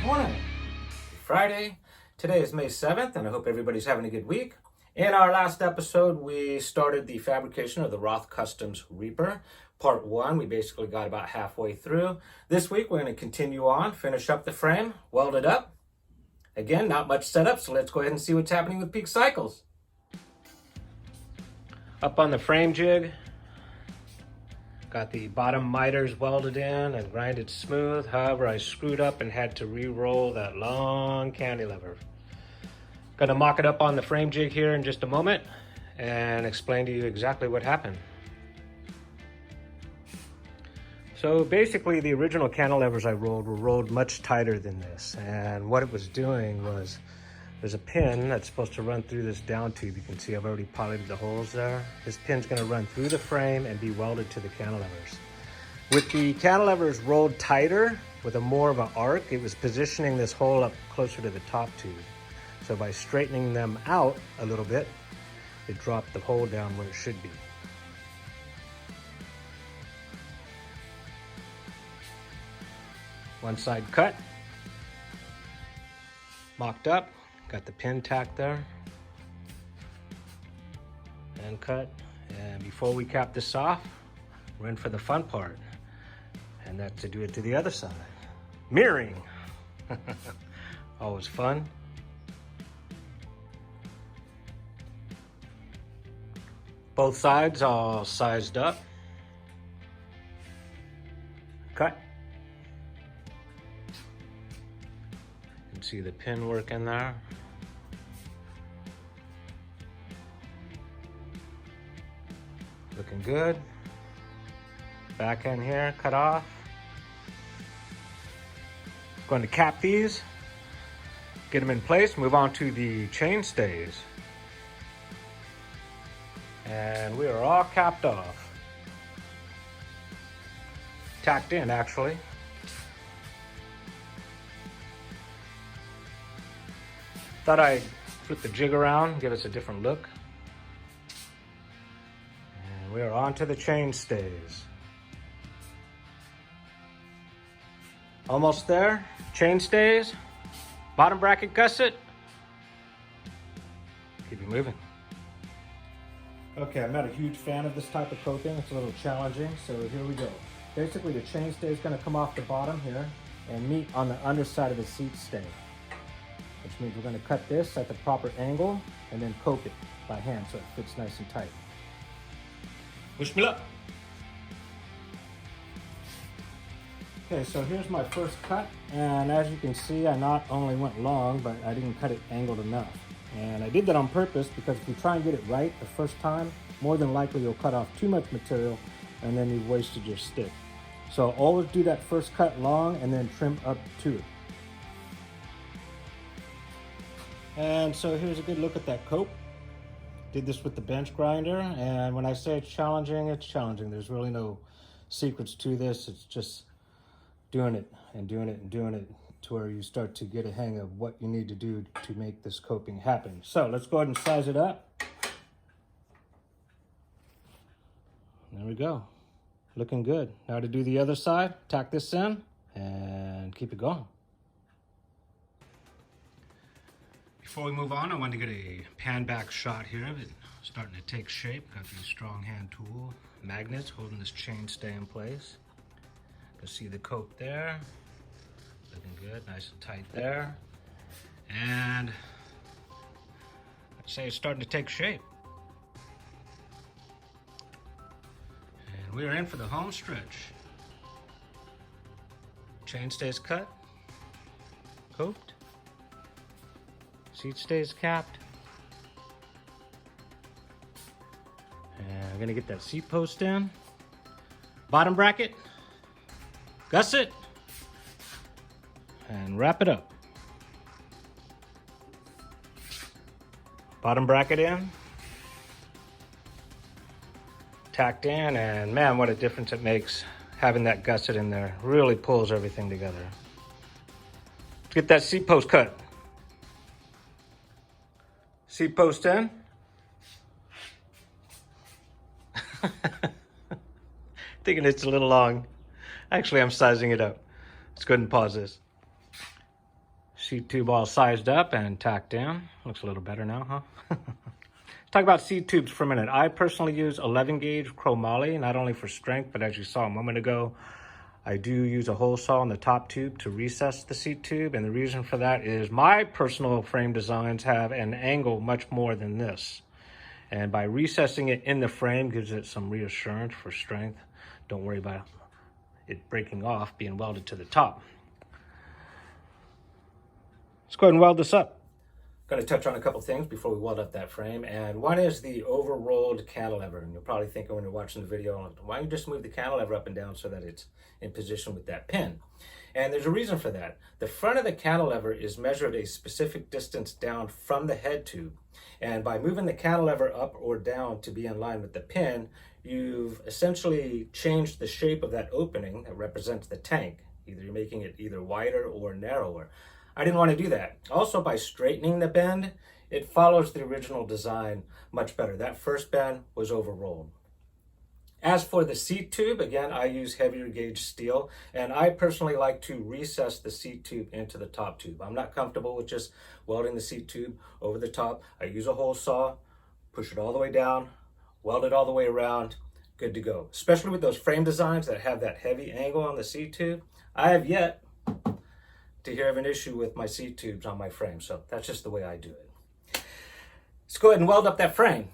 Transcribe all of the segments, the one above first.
Morning. Friday. Today is May 7th, and I hope everybody's having a good week. In our last episode, we started the fabrication of the Roth Customs Reaper. Part 1, we basically got about halfway through. This week, we're going to continue on, finish up the frame, weld it up. Again, not much setup, so let's go ahead and see what's happening with peak cycles. Up on the frame jig, got the bottom miters welded in and grinded smooth. However, I screwed up and had to re-roll that long cantilever. Gonna mock it up on the frame jig here in just a moment and explain to you exactly what happened. So basically the original cantilevers I rolled were rolled much tighter than this, and what it was doing was there's a pin that's supposed to run through this down tube. You can see I've already piloted the holes there. This pin's gonna run through the frame and be welded to the cantilevers. With the cantilevers rolled tighter, with a more of an arc, it was positioning this hole up closer to the top tube. So by straightening them out a little bit, it dropped the hole down where it should be. One side cut, mocked up. Got the pin tack there and cut. And before we cap this off, we're in for the fun part, and that's to do it to the other side. Mirroring. Always fun. Both sides all sized up. Cut. You can see the pin work in there. Looking good. Back end here, cut off. Going to cap these, get them in place, move on to the chain stays. And we are all capped off. Tacked in, actually. Thought I'd flip the jig around, give us a different look. We are on to the chain stays. Almost there. Chain stays. Bottom bracket gusset. Keep it moving. Okay, I'm not a huge fan of this type of coping. It's a little challenging, so here we go. Basically, the chain stay is going to come off the bottom here and meet on the underside of the seat stay, which means we're going to cut this at the proper angle and then cope it by hand so it fits nice and tight. Wish me luck. Okay, so here's my first cut, and as you can see, I not only went long, but I didn't cut it angled enough. And I did that on purpose because if you try and get it right the first time, more than likely you'll cut off too much material and then you've wasted your stick. So always do that first cut long and then trim up to it. And so here's a good look at that cope. Did this with the bench grinder, and when I say it's challenging, it's challenging. There's really no secrets to this. It's just doing it and doing it and doing it to where you start to get a hang of what you need to do to make this coping happen. So let's go ahead and size it up. There we go. Looking good. Now to do the other side, tack this in and keep it going. Before we move on, I want to get a pan back shot here of it starting to take shape. Got these strong hand tool magnets holding this chain stay in place. You can see the cope there. Looking good, nice and tight there. And I'd say it's starting to take shape. And we're in for the home stretch. Chain stays cut, coped. Seat stays capped. And I'm gonna get that seat post in. Bottom bracket, gusset, and wrap it up. Bottom bracket in, tacked in, and man, what a difference it makes having that gusset in there. Really pulls everything together. Let's get that seat post cut. Seat post in. Thinking it's a little long. Actually, I'm sizing it up. Let's go ahead and pause this. Seat tube all sized up and tacked down. Looks a little better now, huh? Let's talk about seat tubes for a minute. I personally use 11 gauge chromoly, not only for strength, but as you saw a moment ago, I do use a hole saw on the top tube to recess the seat tube. And the reason for that is my personal frame designs have an angle much more than this. And by recessing it in the frame gives it some reassurance for strength. Don't worry about it breaking off, being welded to the top. Let's go ahead and weld this up. Going to touch on a couple things before we weld up that frame, and one is the over-rolled cantilever. And you're probably thinking when you're watching the video, why don't you just move the cantilever up and down so that it's in position with that pin? And there's a reason for that. The front of the cantilever is measured a specific distance down from the head tube, and by moving the cantilever up or down to be in line with the pin, you've essentially changed the shape of that opening that represents the tank. Either you're making it either wider or narrower. I didn't want to do that. Also, by straightening the bend, it follows the original design much better. That first bend was over-rolled. As for the seat tube, again, I use heavier gauge steel, and I personally like to recess the seat tube into the top tube. I'm not comfortable with just welding the seat tube over the top. I use a hole saw, push it all the way down, weld it all the way around, good to go. Especially with those frame designs that have that heavy angle on the seat tube. I have yet to hear of an issue with my seat tubes on my frame, so that's just the way I do it. Let's go ahead and weld up that frame.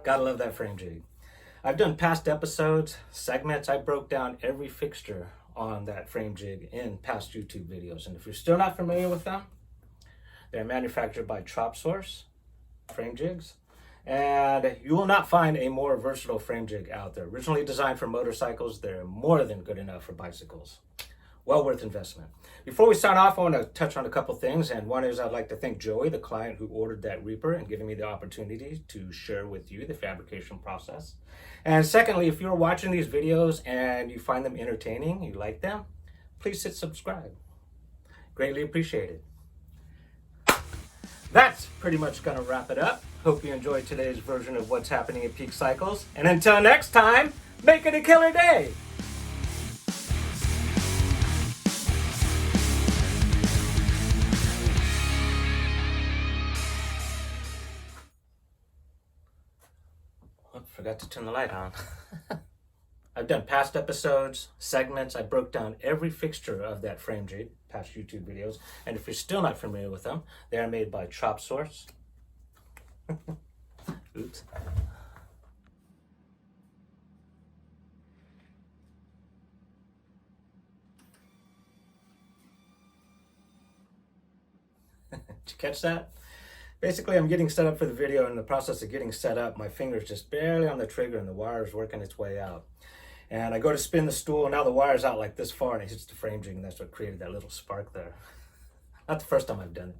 Gotta love that frame jig. I've done past episodes, segments. I broke down every fixture on that frame jig in past YouTube videos. And if you're still not familiar with them, they're manufactured by Chop Source frame jigs. And you will not find a more versatile frame jig out there. Originally designed for motorcycles, they're more than good enough for bicycles. Well worth investment. Before we sign off, I want to touch on a couple things, and one is I'd like to thank Joey, the client who ordered that Reaper, and giving me the opportunity to share with you the fabrication process. And secondly, if you're watching these videos and you find them entertaining, you like them, please hit subscribe. Greatly appreciated. That's pretty much going to wrap it up. Hope you enjoyed today's version of what's happening at Peak Cycles. And until next time, make it a killer day! Forgot to turn the light on. I've done past episodes, segments. I broke down every fixture of that frame jig, past YouTube videos. And if you're still not familiar with them, they are made by Chop Source. Oops. Did you catch that? Basically, I'm getting set up for the video, and in the process of getting set up, my finger's just barely on the trigger and the wire is working its way out. And I go to spin the stool, and now the wire's out like this far, and it hits the frame jig, and that's what created that little spark there. Not the first time I've done it.